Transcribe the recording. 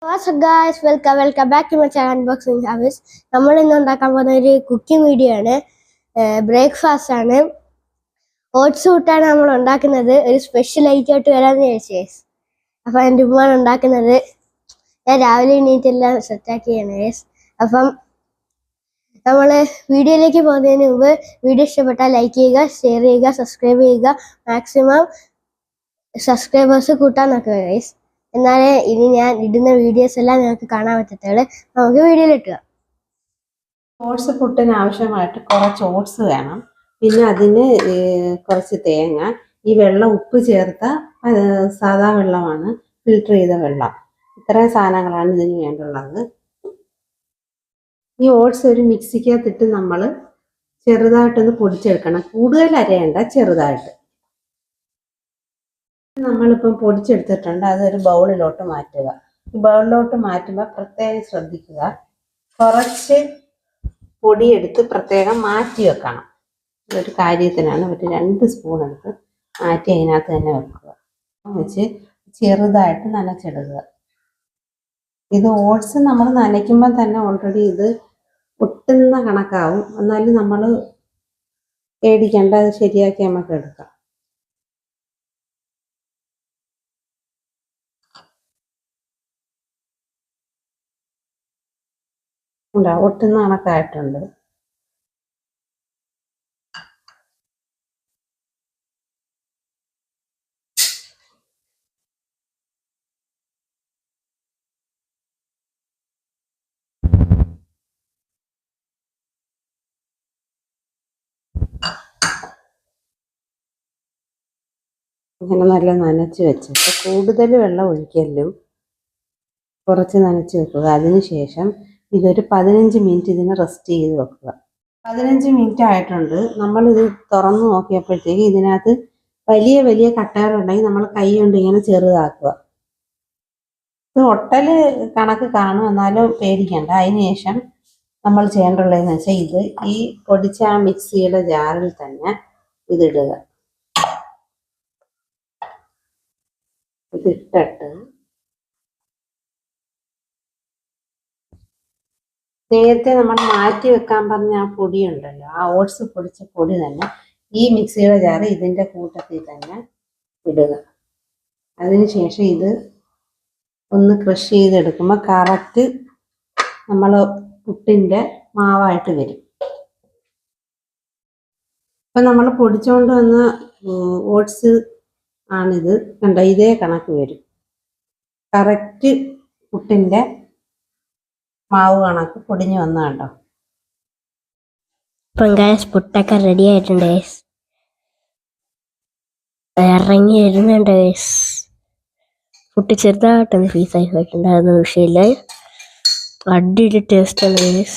What's up guys, welcome back to my channel Unboxing Harvest. നമ്മൾ ഇന്ന് ഉണ്ടാക്കാൻ പോകുന്ന ഒരു കുക്കിംഗ് വീഡിയോ ആണ്. ബ്രേക്ക്ഫാസ്റ്റ് ആണ്. ഓട്സ് ഇട്ടാണ് നമ്മൾ ഉണ്ടാക്കുന്നത്. ഒരു സ്പെഷ്യൽ ഐറ്റം ആയിട്ട് വരാമെന്ന് വിചാരിച്ചേ. അപ്പം എൻ്റെ ഉമ്മ ഉണ്ടാക്കുന്നത് ഞാൻ രാവിലെ എണീറ്റെല്ലാം സെറ്റാക്കിയാണ്. അപ്പം നമ്മൾ വീഡിയോയിലേക്ക് പോകുന്നതിന് മുമ്പ് വീഡിയോ ഇഷ്ടപ്പെട്ടാൽ ലൈക്ക് ചെയ്യുക, ഷെയർ ചെയ്യുക, സബ്സ്ക്രൈബ് ചെയ്യുക. മാക്സിമം സബ്സ്ക്രൈബേഴ്സ് കൂട്ടാൻ നോക്കുക ഗൈസ്. എന്നാലേ ഇനി ഞാൻ ഇടുന്ന വീഡിയോസ് എല്ലാം നിങ്ങൾക്ക് കാണാൻ പറ്റത്തുള്ളൂ. നമുക്ക് വീഡിയോയിലിട്ടുക. ഓട്സ് പുട്ടിന് ആവശ്യമായിട്ട് കുറച്ച് ഓട്സ് വേണം. പിന്നെ അതിന് കുറച്ച് തേങ്ങ, ഈ വെള്ളം ഉപ്പ് ചേർത്ത സാധാ വെള്ളമാണ്, ഫിൽട്ടർ ചെയ്ത വെള്ളം. ഇത്രയും സാധനങ്ങളാണ് ഇതിന് വേണ്ടുള്ളത്. ഈ ഓട്സ് ഒരു മിക്സിക്കകത്തിട്ട് നമ്മൾ ചെറുതായിട്ടൊന്ന് പൊടിച്ചെടുക്കണം. കൂടുതൽ അരയണ്ട, ചെറുതായിട്ട്. നമ്മളിപ്പം പൊടിച്ചെടുത്തിട്ടുണ്ട്. അതൊരു ബൗളിലോട്ട് മാറ്റുക. ഈ ബൗളിലോട്ട് മാറ്റുമ്പോൾ പ്രത്യേകം ശ്രദ്ധിക്കുക, കുറച്ച് പൊടിയെടുത്ത് പ്രത്യേകം മാറ്റി വെക്കണം. ഇതൊരു കാര്യത്തിനാണ്. ഒരു 2 സ്പൂൺ എടുത്ത് മാറ്റി അതിനകത്ത് തന്നെ വെക്കുക. വെച്ച് ചെറുതായിട്ട് നനച്ചെടുക്കുക. ഇത് ഓട്സ് നമ്മൾ നനയ്ക്കുമ്പോൾ തന്നെ ഓൾറെഡി ഇത് പൊട്ടുന്ന കണക്കാവും. എന്നാലും നമ്മൾ പേടിക്കേണ്ട, അത് ശരിയാക്കി നമുക്ക് എടുക്കാം. ഒട്ടുന്ന കണക്കായിട്ടുണ്ട്. ഇങ്ങനെ നല്ല നനച്ച് വെച്ചിട്ട് കൂടുതൽ വെള്ളം ഒഴിക്കലും, കുറച്ച് നനച്ച് വെക്കുക. അതിനുശേഷം ഇതൊരു 15 മിനിറ്റ് ഇതിനെ റെസ്റ്റ് ചെയ്ത് വെക്കുക. 15 മിനിറ്റ് ആയിട്ടുണ്ട്. നമ്മളിത് തുറന്ന് നോക്കിയപ്പോഴത്തേക്ക് ഇതിനകത്ത് വലിയ വലിയ കട്ടകളുണ്ടെങ്കിൽ നമ്മൾ കൈ കൊണ്ട് ഇങ്ങനെ ചെറുതാക്കുക. ഇത് ഒട്ടൽ കണക്ക് കാണും, എന്നാലും പേടിക്കണ്ട. അതിനുശേഷം നമ്മൾ ചെയ്യേണ്ടുള്ളതെന്ന് വെച്ചാൽ ഇത് ഈ പൊടിച്ച ആ മിക്സിയുടെ ജാറിൽ തന്നെ ഇതിടുക. ഇതിട്ടിട്ട് നേരത്തെ നമ്മൾ മാറ്റി വെക്കാൻ പറഞ്ഞ ആ പൊടി ഉണ്ടല്ലോ, ആ ഓട്സ് പൊടിച്ച പൊടി തന്നെ ഈ മിക്സിയുടെ ജാറ് ഇതിൻ്റെ കൂട്ടത്തിൽ തന്നെ ഇടുക. അതിനുശേഷം ഇത് ഒന്ന് ക്രഷ് ചെയ്തെടുക്കുമ്പോൾ കറക്റ്റ് നമ്മൾ പുട്ടിൻ്റെ മാവായിട്ട് വരും. ഇപ്പം നമ്മൾ പൊടിച്ചുകൊണ്ട് വന്ന ഓട്സ് ആണിത്. കണ്ട, ഇതേ കണക്ക് വരും. കറക്റ്റ് പുട്ടിൻ്റെ മാവ് കണക്ക് പൊടിഞ്ഞു വന്ന കണ്ടോ. പുട്ടൊക്കെ റെഡി ആയിട്ടുണ്ട്. ഇറങ്ങി വരുന്നുണ്ട്. പുട്ട് ചെറുതായിട്ടൊന്ന് പീസായി പോയിട്ടുണ്ട്. അതൊന്നും വിഷയമില്ല. അടിപൊളി ടേസ്റ്റ് ആണ്.